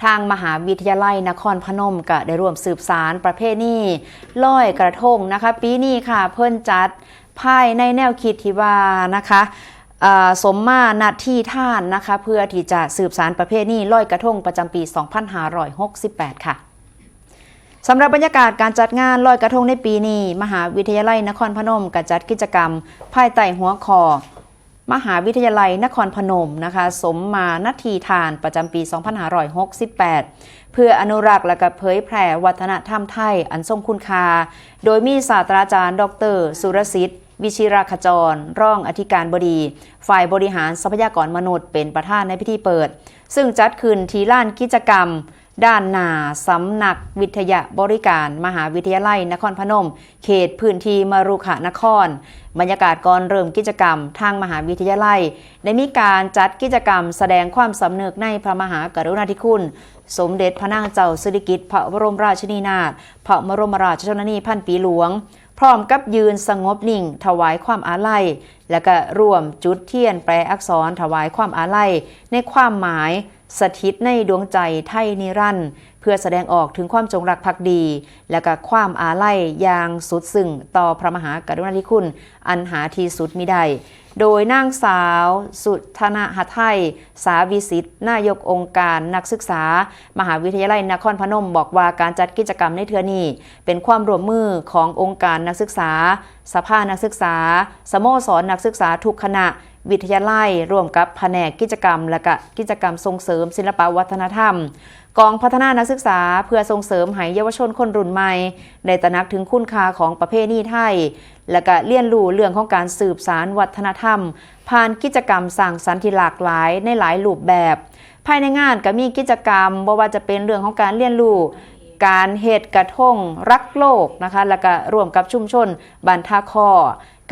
ทางมหาวิทยาลัยนครพนมก็ได้ร่วมสืบสารประเพณีลอยกระทงนะคะปีนี้ค่ะเพิ่นจัดภายในแนวคิดที่ว่านะคะสมมานาทีท่านนะคะเพื่อที่จะสืบสารประเพณีลอยกระทงประจำปี 2568 ค่ะสำหรับบรรยากาศการจัดงานลอยกระทงในปีนี้มหาวิทยาลัยนครพนมก็จัดกิจกรรมภายใต้หัวข้อมหาวิทยาลัยนครพนมนะคะสมมานาทีทานประจำปี 2568 เพื่ออนุรักษ์และก็เผยแผ่วัฒนธรรมไทยอันทรงคุณค่าโดยมีศาสตราจารย์ดร.สุรสิทธิ์วิชิราขจรรองอธิการบดีฝ่ายบริหารทรัพยากรมนุษย์เป็นประธานในพิธีเปิดซึ่งจัดขึ้นที่ลานกิจกรรมด้านหน้าสำนักวิทยาบริการมหาวิทยาลัยนครพนมเขตพื้นที่มรุขนครบรรยากาศก่อนเริ่มกิจกรรมทางมหาวิทยาลัยได้มีการจัดกิจกรรมแสดงความสำนึกในพระมหากรุณาธิคุณสมเด็จพระนางเจ้าสิริกิติ์พระบรมราชินีนาถพระบรมราชชนนีพันปีหลวงพร้อมกับยืนสงบนิ่งถวายความอาลัยและก็ร่วมจุดเทียนแปลอักษรถวายความอาลัยในความหมายสถิตในดวงใจไทยนิรันดร์เพื่อแสดงออกถึงความจงรักภักดีและก็ความอาลัยอย่างสุดซึ้งต่อพระมหากรุณาธิคุณอันหาที่สุดมิได้โดยนางสาวสุธนาหทัยสาวิสิทธิ์นายกองค์การนักศึกษามหาวิทยาลัยนครพนมบอกว่าการจัดกิจกรรมในเทื่อนี้เป็นความร่วมมือขององค์การนักศึกษาสภานักศึกษาสโมสรนักศึกษาทุกคณะวิทยาลัยร่วมกับแผนกกิจกรรมและก็กิจกรรมส่งเสริมศิลปวัฒนธรรมกองพัฒนานักศึกษาเพื่อส่งเสริมให้เยาวชนคนรุ่นใหม่ได้ตระหนักถึงคุณค่าของประเพณีไทยและก็เรียนรู้เรื่องของการสืบสานวัฒนธรรมผ่านกิจกรรมสร้างสรรค์ที่หลากหลายในหลายรูปแบบภายในงานก็มีกิจกรรมบ่ว่าจะเป็นเรื่องของการเรียนรู้การเฮ็ดกระทงรักโลกนะคะแล้วก็ร่วมกับชุมชนบ้านท่าข้อ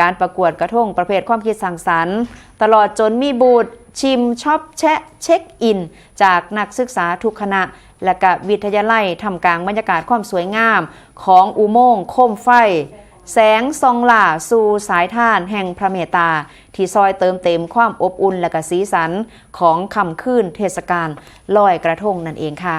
การประกวดกระทงประเภทความคิดสร้างสรรค์ตลอดจนมีบูธชิมช็อปแชะเช็คอินจากนักศึกษาทุกคณะและก็วิทยาลัยทำกลางบรรยากาศความสวยงามของอุโมงค์โคมไฟแสงส่องล่าสู่สายทานแห่งพระเมตตาที่ซอยเติมเต็มความอบอุ่นและก็สีสันของค่ำคืนเทศกาลลอยกระทงนั่นเองค่ะ